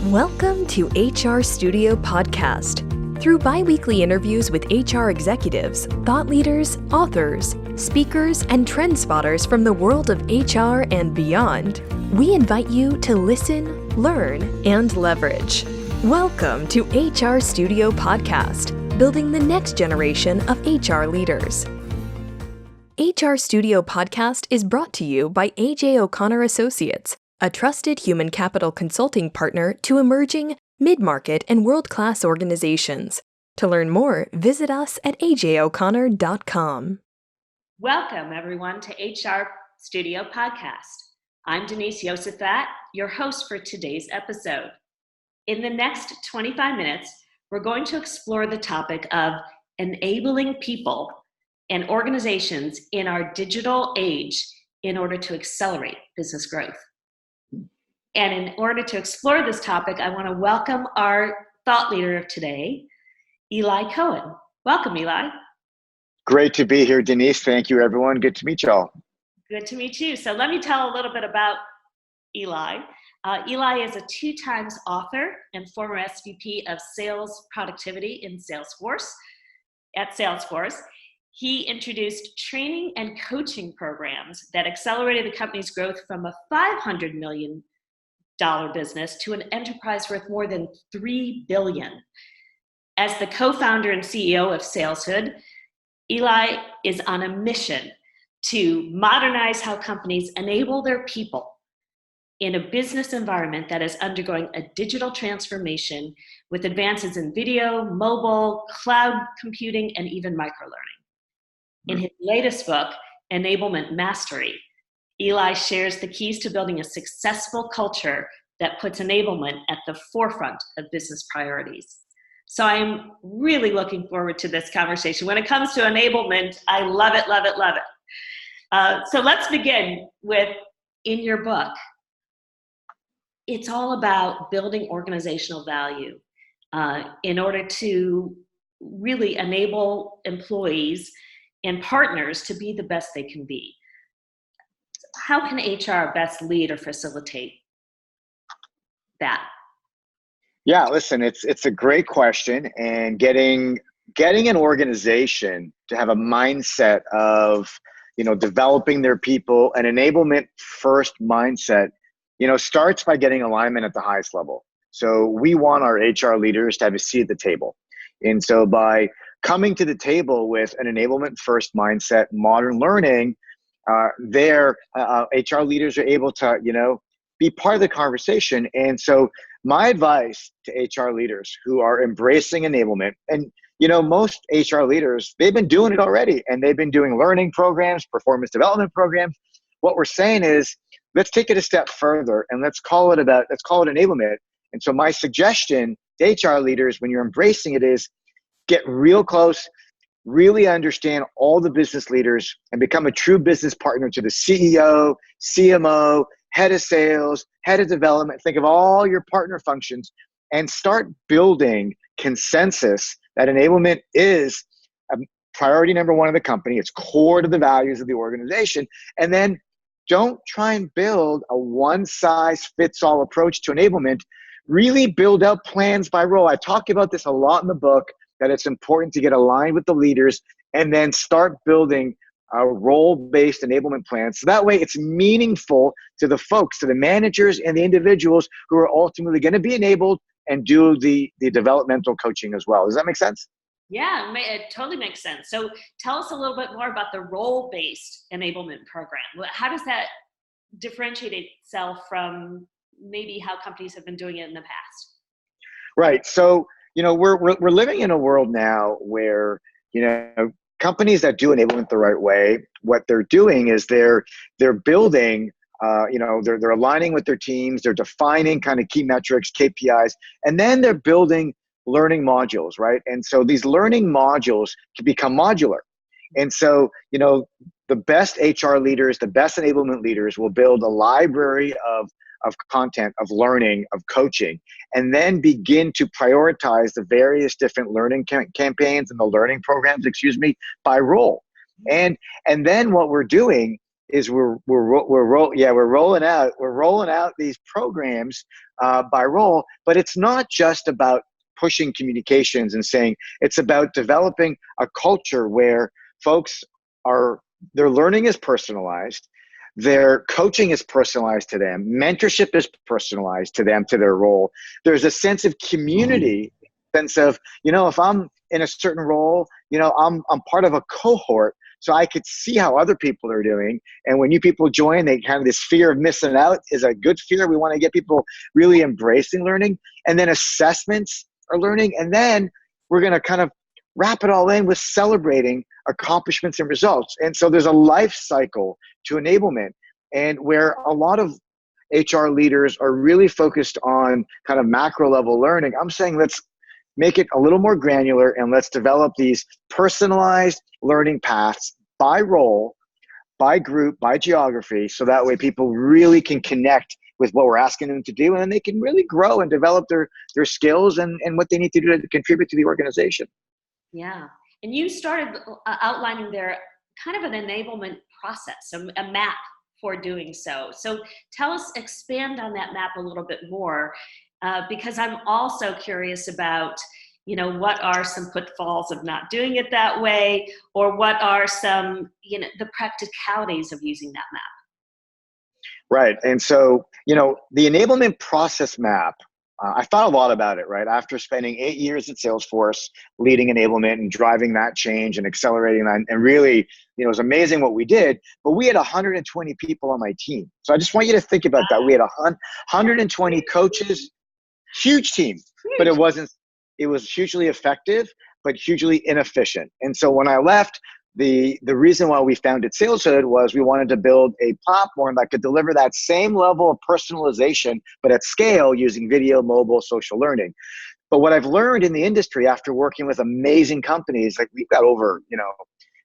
Welcome to HR Studio Podcast. Through bi-weekly interviews with HR executives, thought leaders, authors, speakers, and trend spotters from the world of HR and beyond, we invite you to listen, learn, and leverage. Welcome to HR Studio Podcast, building the next generation of HR leaders. HR Studio Podcast is brought to you by A.J. O'Connor Associates, a trusted human capital consulting partner to emerging, mid-market, and world-class organizations. To learn more, visit us at ajoconnor.com. Welcome, everyone, to HR Studio Podcast. I'm Denise Yosefat, your host for today's episode. In the next 25 minutes, we're going to explore the topic of enabling people and organizations in our digital age in order to accelerate business growth. And in order to explore this topic, I want to welcome our thought leader of today, Elay Cohen. Welcome, Elay. Great to be here, Denise. Thank you, everyone. Good to meet y'all. Good to meet you. So let me tell a little bit about Elay. Elay is a 2-time author and former SVP of Sales Productivity in Salesforce. At Salesforce, he introduced training and coaching programs that accelerated the company's growth from a $500 million business to an enterprise worth more than $3 billion. As the co-founder and CEO of Saleshood, Elay is on a mission to modernize how companies enable their people in a business environment that is undergoing a digital transformation with advances in video, mobile, cloud computing, and even microlearning. In his latest book, Enablement Mastery, Elay shares the keys to building a successful culture that puts enablement at the forefront of business priorities. So I'm really looking forward to this conversation. When it comes to enablement, I love it, love it, love it. So let's begin with, in your book, it's all about building organizational value in order to really enable employees and partners to be the best they can be. How can HR best lead or facilitate that? Yeah, listen, it's a great question, and getting an organization to have a mindset of, developing their people, an enablement first mindset, starts by getting alignment at the highest level. So we want our HR leaders to have a seat at the table. And so by coming to the table with an enablement first mindset, modern learning, their HR leaders are able to, be part of the conversation. And so my advice to HR leaders who are embracing enablement, and most HR leaders, they've been doing it already, and they've been doing learning programs, performance development programs. What we're saying is, let's take it a step further and let's call it enablement. And so my suggestion to HR leaders when you're embracing it is get real close, really understand all the business leaders, and become a true business partner to the CEO, CMO, head of sales, head of development. Think of all your partner functions and start building consensus that enablement is priority number one of the company. It's core to the values of the organization. And then don't try and build a one-size-fits-all approach to enablement. Really build out plans by role. I talk about this a lot in the book, that it's important to get aligned with the leaders and then start building a role-based enablement plan. So that way it's meaningful to the folks, to the managers and the individuals who are ultimately going to be enabled and do the developmental coaching as well. Does that make sense? Yeah, it totally makes sense. So tell us a little bit more about the role-based enablement program. How does that differentiate itself from maybe how companies have been doing it in the past? Right. So, we're living in a world now where, companies that do enablement the right way, what they're doing is they're building, they're aligning with their teams, they're defining kind of key metrics, KPIs, and then they're building learning modules, right? And so these learning modules can become modular. And so, the best HR leaders, the best enablement leaders will build a library of content, of learning, of coaching, and then begin to prioritize the various different learning campaigns and the learning programs, by role. And then what we're doing is we're rolling out these programs by role, but it's not just about pushing communications and saying, it's about developing a culture where folks are, their learning is personalized, their coaching is personalized to them, mentorship is personalized to them, to their role. There's a sense of community, sense of, if I'm in a certain role, I'm part of a cohort, so I could see how other people are doing. And when new people join, they have this fear of missing out is a good fear. We want to get people really embracing learning. And then assessments are learning. And then we're going to kind of wrap it all in with celebrating accomplishments and results. And so there's a life cycle to enablement, and where a lot of HR leaders are really focused on kind of macro level learning. I'm saying let's make it a little more granular, and let's develop these personalized learning paths by role, by group, by geography, so that way people really can connect with what we're asking them to do, and then they can really grow and develop their skills and what they need to do to contribute to the organization. Yeah. And you started outlining there kind of an enablement process, a map for doing so. So tell us, expand on that map a little bit more, because I'm also curious about, what are some pitfalls of not doing it that way, or what are some, the practicalities of using that map? Right. And so, the enablement process map, I thought a lot about it, right? After spending 8 years at Salesforce, leading enablement and driving that change and accelerating that, and really, it was amazing what we did, but we had 120 people on my team. So I just want you to think about that. We had 120 coaches, huge team, but it was hugely effective, but hugely inefficient. And so when I left, the reason why we founded Saleshood was we wanted to build a platform that could deliver that same level of personalization, but at scale using video, mobile, social learning. But what I've learned in the industry after working with amazing companies, like we've got over,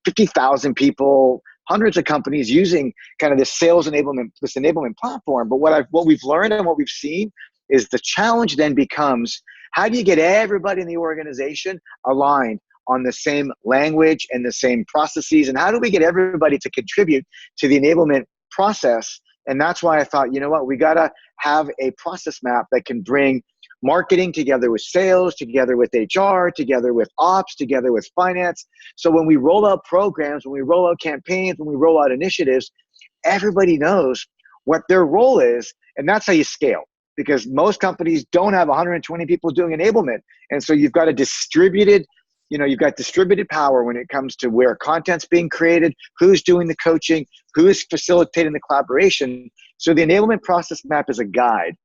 50,000 people, hundreds of companies using kind of this enablement platform. But what we've learned and what we've seen is the challenge then becomes, how do you get everybody in the organization aligned on the same language and the same processes? And how do we get everybody to contribute to the enablement process? And that's why I thought, we got to have a process map that can bring marketing together with sales, together with HR, together with ops, together with finance. So when we roll out programs, when we roll out campaigns, when we roll out initiatives, everybody knows what their role is. And that's how you scale, because most companies don't have 120 people doing enablement. And so you've got a distributed power when it comes to where content's being created, who's doing the coaching, who's facilitating the collaboration. So the enablement process map is a guide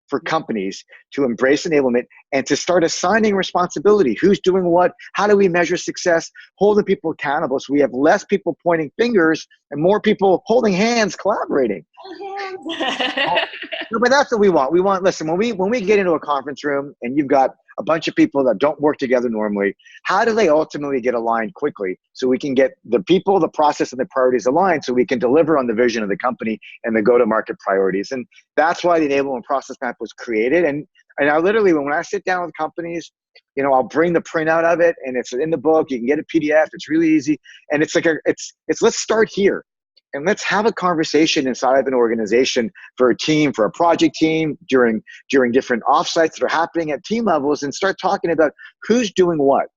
for companies to embrace enablement and to start assigning responsibility. Who's doing what? How do we measure success? Holding people accountable, so we have less people pointing fingers and more people holding hands, collaborating. But that's what we want. Listen, when we get into a conference room and you've got a bunch of people that don't work together normally, how do they ultimately get aligned quickly so we can get the people, the process, and the priorities aligned so we can deliver on the vision of the company and the go-to-market priorities? And that's why the enablement process map was created. And I literally, when I sit down with companies, I'll bring the printout of it, and it's in the book. You can get a PDF. It's really easy. And it's like, it's let's start here. And let's have a conversation inside of an organization for a team, for a project team, during different offsites that are happening at team levels, and start talking about who's doing what.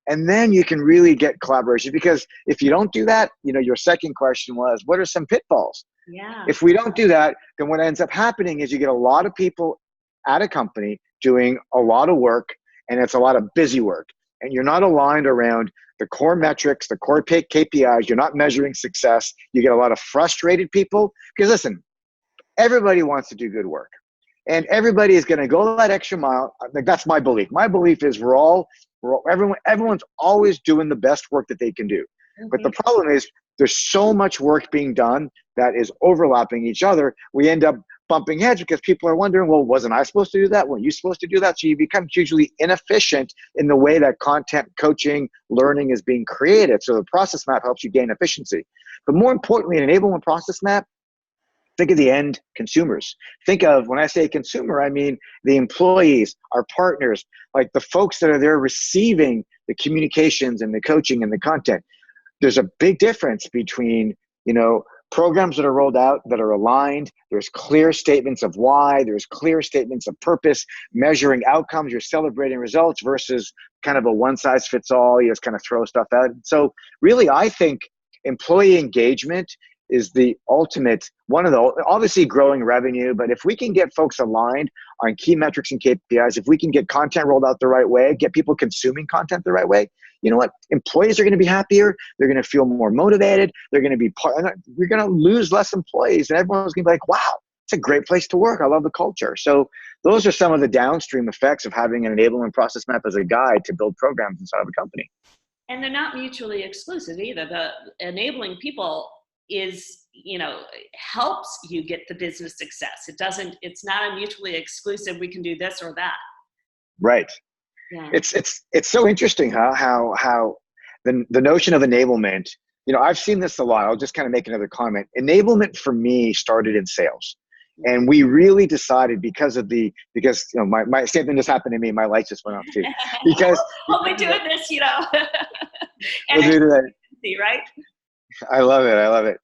And then you can really get collaboration, because if you don't do that, your second question was, what are some pitfalls? Yeah. If we don't do that, then what ends up happening is you get a lot of people at a company doing a lot of work, and it's a lot of busy work. And you're not aligned around the core metrics, the core KPIs. You're not measuring success. You get a lot of frustrated people, because listen, everybody wants to do good work, and everybody is going to go that extra mile. Like, that's my belief. My belief is everyone's always doing the best work that they can do. Mm-hmm. But the problem is there's so much work being done that is overlapping each other. We end up bumping heads because people are wondering, well, wasn't I supposed to do that? Weren't you supposed to do that? So you become hugely inefficient in the way that content, coaching, learning is being created. So the process map helps you gain efficiency. But more importantly, an enablement process map, think of the end consumers. Think of, when I say consumer, I mean the employees, our partners, like the folks that are there receiving the communications and the coaching and the content. There's a big difference between, programs that are rolled out that are aligned. There's clear statements of why, there's clear statements of purpose, measuring outcomes, you're celebrating results versus kind of a one size fits all, you just kind of throw stuff out. So really, I think employee engagement is the ultimate, one of the, obviously growing revenue, but if we can get folks aligned on key metrics and KPIs, if we can get content rolled out the right way, get people consuming content the right way, you know what? Employees are going to be happier. They're going to feel more motivated. They're going to be we're going to lose less employees, and everyone's going to be like, wow, it's a great place to work. I love the culture. So those are some of the downstream effects of having an enablement process map as a guide to build programs inside of a company. And they're not mutually exclusive either. The enabling people is, helps you get the business success. It's not a mutually exclusive, we can do this or that. Right. Yeah. It's so interesting how the notion of enablement, I've seen this a lot. I'll just kind of make another comment. Enablement for me started in sales. And we really decided because my statement just happened to me, my lights just went off too. Because we're doing this, we'll do that. Right? I love it.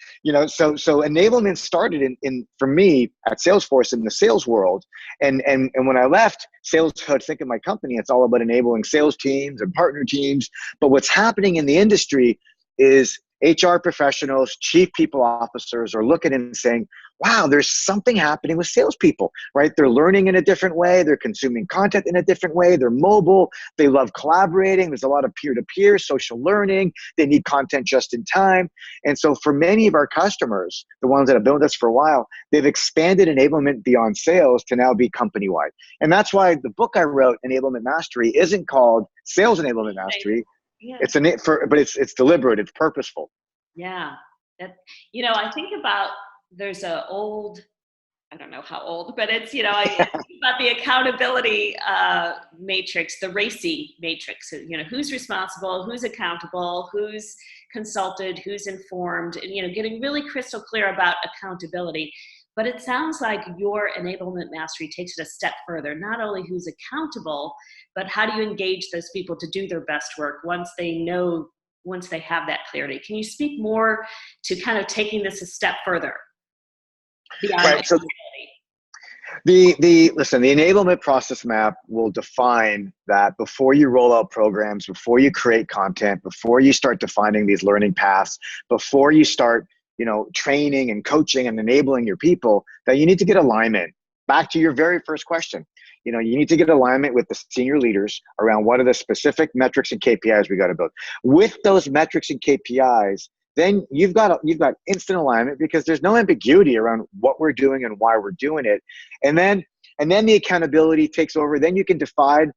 So enablement started in for me at Salesforce in the sales world. And when I left saleshood, think of my company, it's all about enabling sales teams and partner teams. But what's happening in the industry is HR professionals, chief people officers are looking and saying, wow, there's something happening with salespeople, right? They're learning in a different way. They're consuming content in a different way. They're mobile. They love collaborating. There's a lot of peer-to-peer social learning. They need content just in time. And so for many of our customers, the ones that have been with us for a while, they've expanded enablement beyond sales to now be company-wide. And that's why the book I wrote, Enablement Mastery, isn't called Sales Enablement Mastery. Yeah. But it's deliberate. It's purposeful. Yeah. I think about, there's an old, I don't know how old, but it's, I think about the accountability matrix, the RACI matrix, who's responsible, who's accountable, who's consulted, who's informed, and, getting really crystal clear about accountability. But it sounds like your enablement mastery takes it a step further, not only who's accountable, but how do you engage those people to do their best work once they have that clarity. Can you speak more to kind of taking this a step further? Right. So the enablement process map will define that before you roll out programs, before you create content, before you start defining these learning paths, before you start, training and coaching and enabling your people, that you need to get alignment. Back to your very first question, you need to get alignment with the senior leaders around what are the specific metrics and KPIs we got to build. With those metrics and KPIs, then you've got instant alignment because there's no ambiguity around what we're doing and why we're doing it. And then the accountability takes over. Then you can divide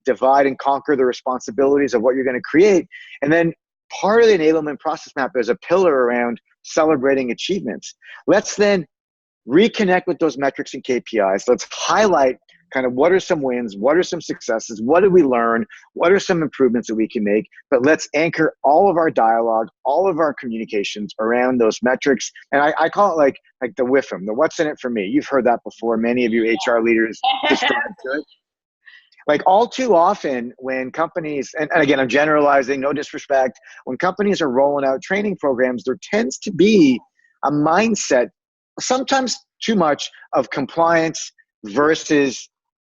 and conquer the responsibilities of what you're going to create. And then part of the enablement process map is a pillar around celebrating achievements. Let's then reconnect with those metrics and KPIs. Let's highlight kind of what are some wins, what are some successes, what did we learn, what are some improvements that we can make, but let's anchor all of our dialogue, all of our communications around those metrics. And I call it like the WIFM, the what's in it for me. You've heard that before. Many of you HR leaders describe to it. Like all too often when companies, and again, I'm generalizing, no disrespect, when companies are rolling out training programs, there tends to be a mindset, sometimes too much, of compliance versus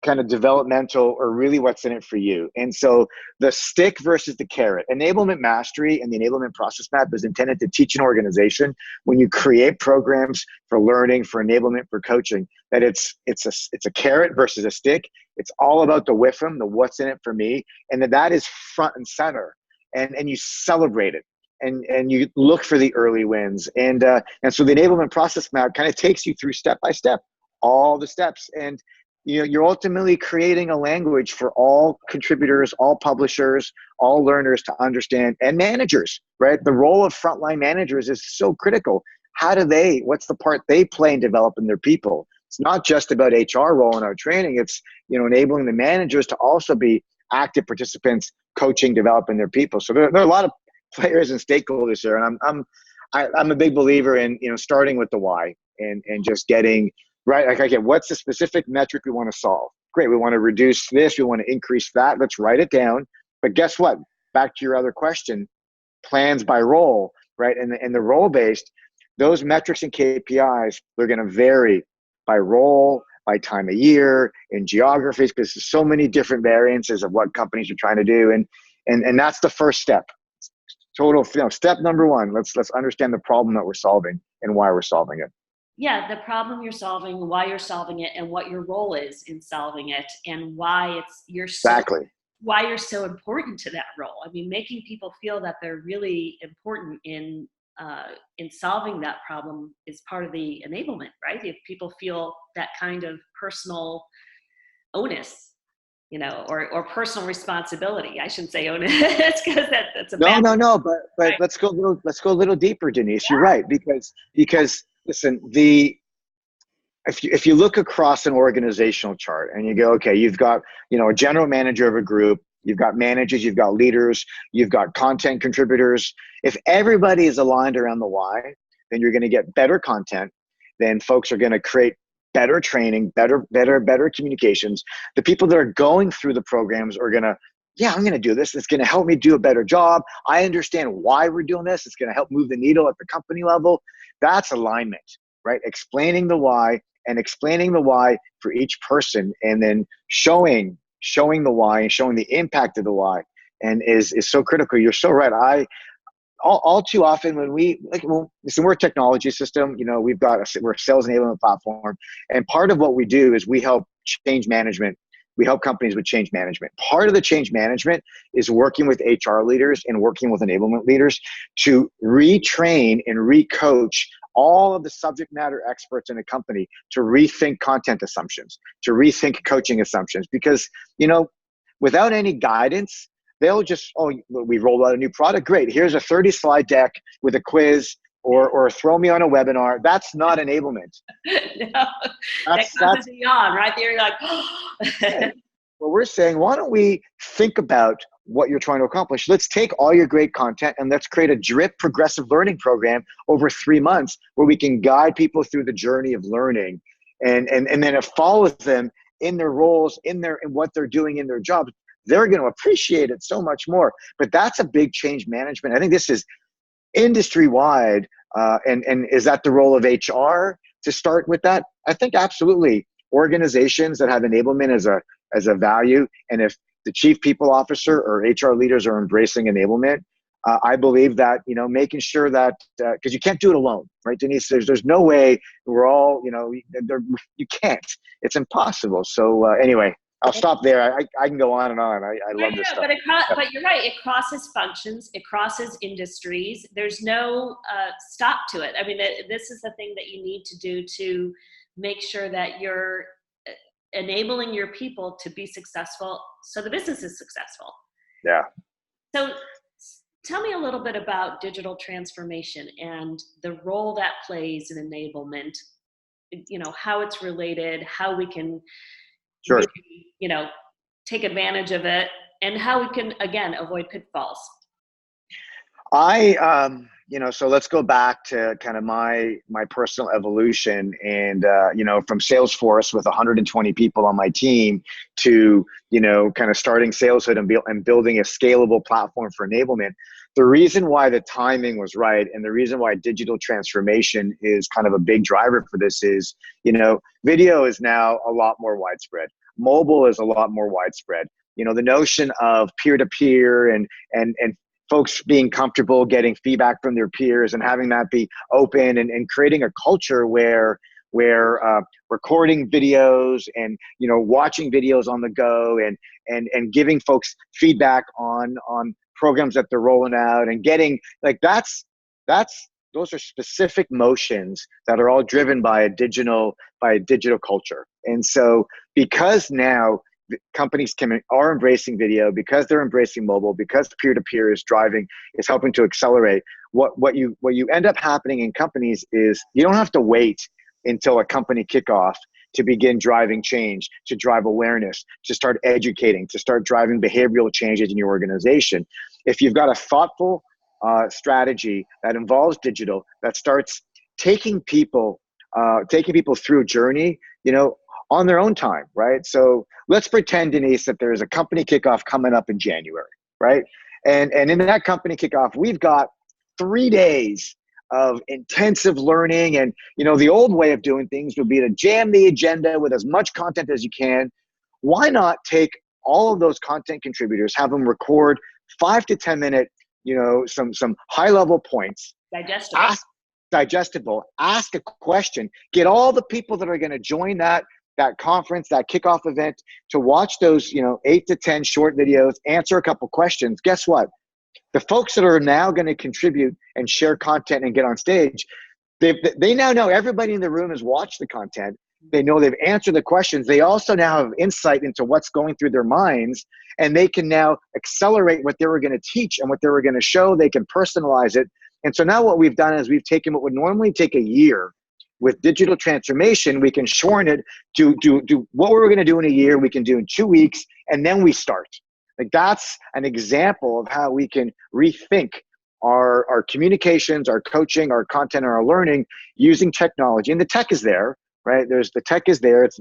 kind of developmental or really what's in it for you. And so the stick versus the carrot. Enablement mastery and the enablement process map is intended to teach an organization when you create programs for learning, for enablement, for coaching, that it's a carrot versus a stick. It's all about the WIFM, the what's in it for me, and that is front and center. And you celebrate it. And you look for the early wins. And so the enablement process map kind of takes you through step by step, all the steps. And you're ultimately creating a language for all contributors, all publishers, all learners to understand, and managers, right? The role of frontline managers is so critical. What's the part they play in developing their people? It's not just about HR rolling out training. It's, enabling the managers to also be active participants, coaching, developing their people. So there are a lot of players and stakeholders here. And I'm a big believer in, starting with the why and just getting right. Like, okay, what's the specific metric we want to solve? Great. We want to reduce this. We want to increase that. Let's write it down. But guess what? Back to your other question, plans by role, right? And the role based, those metrics and KPIs, they're going to vary by role, by time of year, in geographies, because there's so many different variances of what companies are trying to do. And that's the first step. Step number one, let's understand the problem that we're solving and why we're solving it. Yeah, the problem you're solving, why you're solving it, and what your role is in solving it, and why why you're so important to that role. I mean, making people feel that they're really important in solving that problem is part of the enablement, right? If people feel that kind of personal onus, or personal responsibility. I shouldn't say onus because that's a bad No. But right? let's go a little deeper, Denise. Yeah. You're right, because listen, if you look across an organizational chart and you go, okay, you've got a general manager of a group, you've got managers, you've got leaders, you've got content contributors. If everybody is aligned around the why, then you're going to get better content. Then folks are going to create better training, better communications. The people that are going through the programs are going to, I'm going to do this. It's going to help me do a better job. I understand why we're doing this. It's going to help move the needle at the company level. That's alignment, right? Explaining the why for each person, and then showing the why and showing the impact of the why, and is so critical. You're so right. All too often when we're a technology system, we're a sales enablement platform. And part of what we do is we help change management. We help companies with change management. Part of the change management is working with HR leaders and working with enablement leaders to retrain and recoach all of the subject matter experts in a company to rethink content assumptions, to rethink coaching assumptions, because, without any guidance, they'll just, we rolled out a new product. Great. Here's a 30-slide deck with a quiz, or throw me on a webinar. That's not enablement. No, that causes a yawn right there. You're like, Well, we're saying, why don't we think about what you're trying to accomplish? Let's take all your great content and let's create a drip progressive learning program over 3 months where we can guide people through the journey of learning, and then it follows them in their roles, in what they're doing in their jobs. They're going to appreciate it so much more. But that's a big change management. I think this is industry-wide. And is that the role of HR to start with that? I think absolutely. Organizations that have enablement as a value, and if the chief people officer or HR leaders are embracing enablement, I believe that, making sure that, because you can't do it alone, right, Denise? There's no way we're all, you can't. It's impossible. So anyway, I'll stop there. I can go on and on. I love this stuff. But you're right. It crosses functions. It crosses industries. There's no stop to it. I mean, this is the thing that you need to do to make sure that you're enabling your people to be successful so the business is successful. Yeah. So tell me a little bit about digital transformation and the role that plays in enablement, how it's related, how we can Sure. really, take advantage of it, and how we can, again, avoid pitfalls. So let's go back to kind of my personal evolution, and, from Salesforce with 120 people on my team to, kind of starting Saleshood and building a scalable platform for enablement. The reason why the timing was right, and the reason why digital transformation is kind of a big driver for this is, video is now a lot more widespread. Mobile is a lot more widespread. The notion of peer-to-peer and folks being comfortable getting feedback from their peers and having that be open, and creating a culture where recording videos and, watching videos on the go, and giving folks feedback on programs that they're rolling out, and getting those are specific motions that are all driven by a digital culture. And so because now companies are embracing video, because they're embracing mobile, because peer-to-peer is helping to accelerate, what you end up happening in companies is you don't have to wait until a company kickoff to begin driving change, to drive awareness, to start educating, to start driving behavioral changes in your organization. If you've got a thoughtful strategy that involves digital, that starts taking people through a journey, on their own time, right? So let's pretend, Denise, that there's a company kickoff coming up in January, right? And in that company kickoff, we've got 3 days of intensive learning. And, the old way of doing things would be to jam the agenda with as much content as you can. Why not take all of those content contributors, have them record 5 to 10 minute, some high level points, digestible, ask a question, get all the people that are going to join that conference, that kickoff event, to watch those, 8 to 10 short videos, answer a couple questions. Guess what? The folks that are now going to contribute and share content and get on stage, they now know everybody in the room has watched the content. They know they've answered the questions. They also now have insight into what's going through their minds, and they can now accelerate what they were going to teach and what they were going to show. They can personalize it. And so now what we've done is we've taken what would normally take a year with digital transformation. We can shorten it to do what we were going to do in a year, we can do in 2 weeks, and then we start. Like, that's an example of how we can rethink our communications, our coaching, our content, and our learning using technology. And the tech is there, right? The tech is there. It's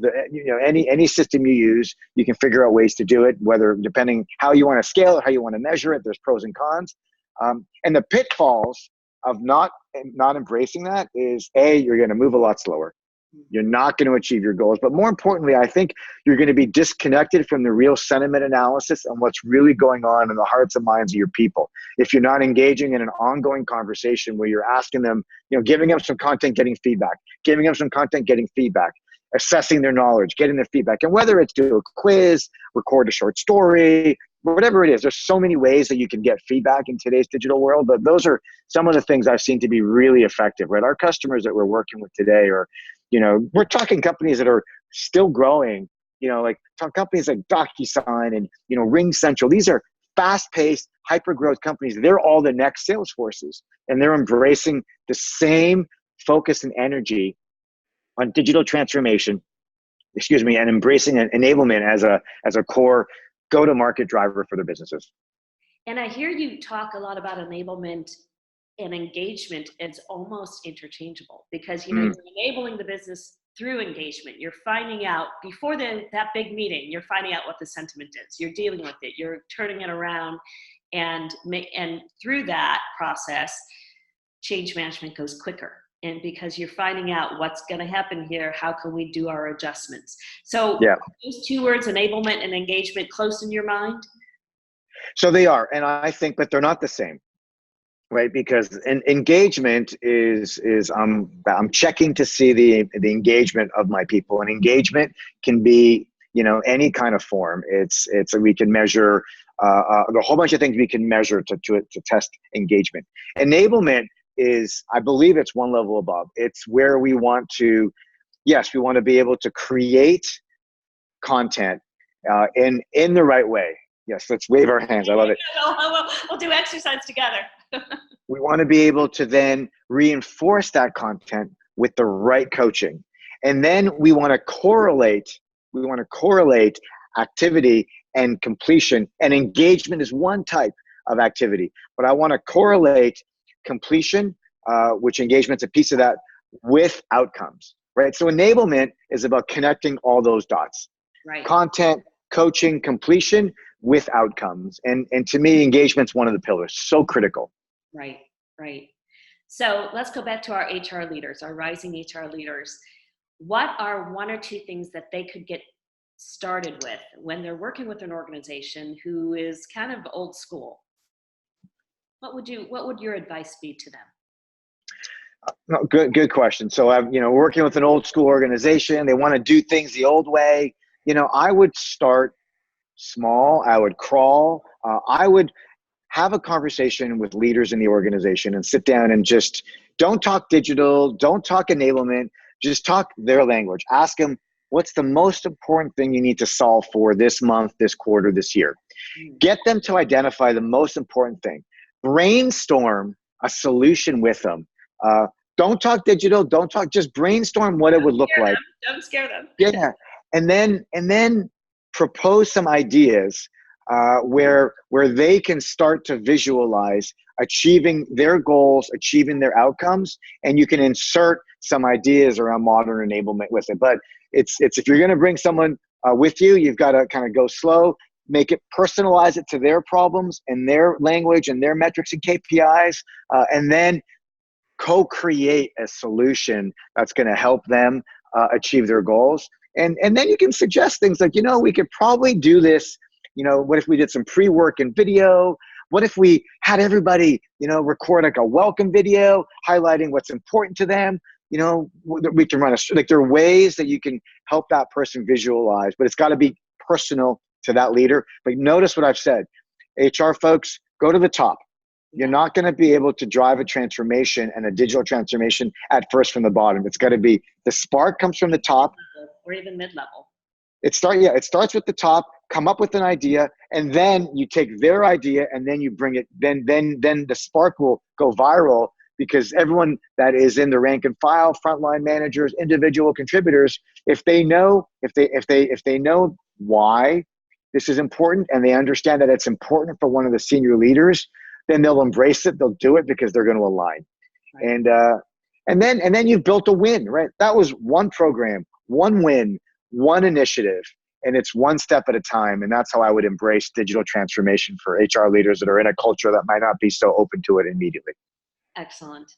any system you use, you can figure out ways to do it, whether depending how you want to scale it, how you want to measure it. There's pros and cons. And the pitfalls of not embracing that is, you're going to move a lot slower. You're not going to achieve your goals. But more importantly, I think you're going to be disconnected from the real sentiment analysis and what's really going on in the hearts and minds of your people. If you're not engaging in an ongoing conversation where you're asking them, giving them some content, getting feedback, giving them some content, getting feedback, assessing their knowledge, getting their feedback. And whether it's do a quiz, record a short story, whatever it is, there's so many ways that you can get feedback in today's digital world. But those are some of the things I've seen to be really effective, right? Our customers that we're working with today are, we're talking companies that are still growing, like companies like DocuSign and, Ring Central. These are fast-paced, hyper-growth companies. They're all the next Salesforces, and they're embracing the same focus and energy on digital transformation, and embracing enablement as a core go-to-market driver for their businesses. And I hear you talk a lot about enablement and engagement. It's almost interchangeable because, you're enabling the business through engagement. You're finding out before that big meeting, you're finding out what the sentiment is. You're dealing with it. You're turning it around, and through that process, change management goes quicker. And because you're finding out what's going to happen here, how can we do our adjustments? So those two words, enablement and engagement, close in your mind? So they are, and I think, but they're not the same, right? Because engagement is I'm checking to see the engagement of my people, and engagement can be any kind of form. It's we can measure a whole bunch of things we can measure to test engagement. Enablement is, I believe it's one level above. It's where we want to be able to create content in the right way. Yes, let's wave our hands. I love it. We'll do exercise together. We want to be able to then reinforce that content with the right coaching. And then we want to correlate activity and completion. And engagement is one type of activity, but I want to correlate completion, which engagement's a piece of that, with outcomes, right? So enablement is about connecting all those dots. Right. Content, coaching, completion with outcomes. And to me, engagement's one of the pillars, so critical. Right. So let's go back to our HR leaders, our rising HR leaders. What are one or two things that they could get started with when they're working with an organization who is kind of old school? What would your advice be to them? No, good question. So I'm, working with an old school organization. They want to do things the old way. I would start small. I would crawl. I would have a conversation with leaders in the organization and sit down and just don't talk digital, don't talk enablement, just talk their language. Ask them, what's the most important thing you need to solve for this month, this quarter, this year? Get them to identify the most important thing. Brainstorm a solution with them. Don't talk digital, just brainstorm what it would look like. Don't scare them. Yeah. And then propose some ideas where they can start to visualize achieving their goals, achieving their outcomes, and you can insert some ideas around modern enablement with it. But it's if you're going to bring someone with you, you've got to kind of go slow, make it, personalize it to their problems and their language and their metrics and KPIs, and then co-create a solution that's going to help them achieve their goals. And then you can suggest things like, we could probably do this. What if we did some pre-work and video? What if we had everybody, record like a welcome video highlighting what's important to them? We can run there are ways that you can help that person visualize, but it's got to be personal to that leader. But notice what I've said. HR folks, go to the top. You're not going to be able to drive a transformation and a digital transformation at first from the bottom. It's got to be the spark comes from the top. Or even mid-level. It starts with the top, come up with an idea, and then you take their idea and then you bring it, then the spark will go viral, because everyone that is in the rank and file, frontline managers, individual contributors, if they know why this is important and they understand that it's important for one of the senior leaders, then they'll embrace it. They'll do it because they're going to align. Right. And then you've built a win, right? That was one program, one win, one initiative, and it's one step at a time. And that's how I would embrace digital transformation for HR leaders that are in a culture that might not be so open to it immediately. Excellent.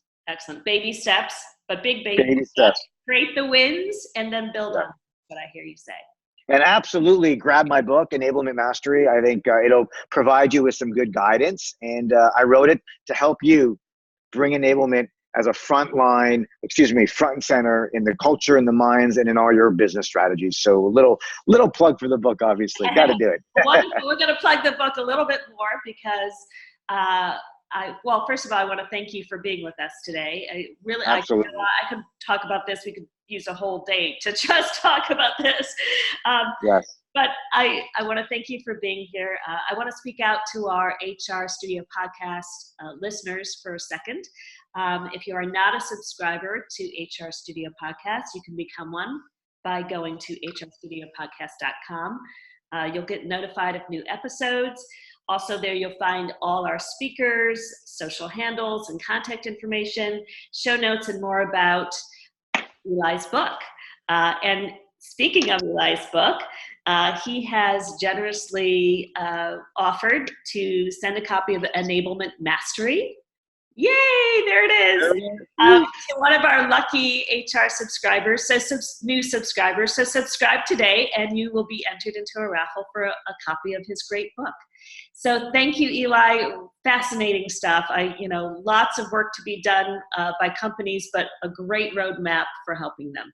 Baby steps, but big baby steps. Create the wins and then build on what I hear you say. And absolutely grab my book, Enablement Mastery. I think it'll provide you with some good guidance. And I wrote it to help you bring enablement as a front and center in the culture, in the minds, and in all your business strategies. So a little plug for the book, obviously. Got to do it. We're going to plug the book a little bit more because first of all, I want to thank you for being with us today. Absolutely. I could talk about this. We could use a whole day to just talk about this. Yes. But I want to thank you for being here. I want to speak out to our HR Studio podcast listeners for a second. If you are not a subscriber to HR Studio Podcast, you can become one by going to hrstudiopodcast.com. You'll get notified of new episodes. Also there you'll find all our speakers, social handles and contact information, show notes, and more about Elay's book. And speaking of Elay's book, he has generously offered to send a copy of Enablement Mastery. Yay, there it is. One of our lucky HR subscribers, new subscribers. So subscribe today and you will be entered into a raffle for a copy of his great book. So thank you, Elay. Fascinating stuff. Lots of work to be done by companies, but a great roadmap for helping them.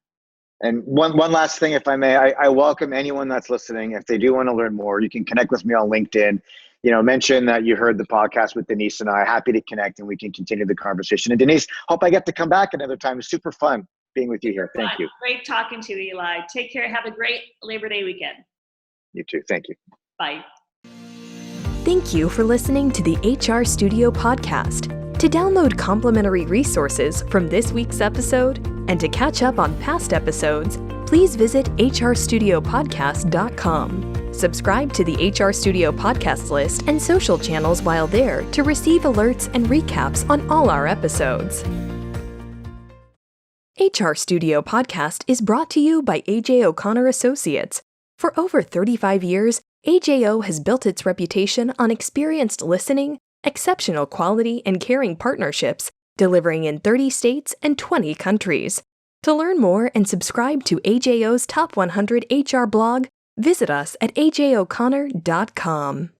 And one last thing, if I may, I welcome anyone that's listening. If they do want to learn more, you can connect with me on LinkedIn. Mention that you heard the podcast with Denise and I. Happy to connect and we can continue the conversation. And Denise, hope I get to come back another time. It's super fun being with you here. Thank you. Great talking to you, Elay. Take care. Have a great Labor Day weekend. You too. Thank you. Bye. Thank you for listening to the HR Studio podcast. To download complimentary resources from this week's episode and to catch up on past episodes, please visit hrstudiopodcast.com. Subscribe to the HR Studio podcast list and social channels while there to receive alerts and recaps on all our episodes. HR Studio Podcast is brought to you by A.J. O'Connor Associates. For over 35 years, AJO has built its reputation on experienced listening, exceptional quality, and caring partnerships, delivering in 30 states and 20 countries. To learn more and subscribe to AJO's Top 100 HR blog, visit us at ajoconnor.com.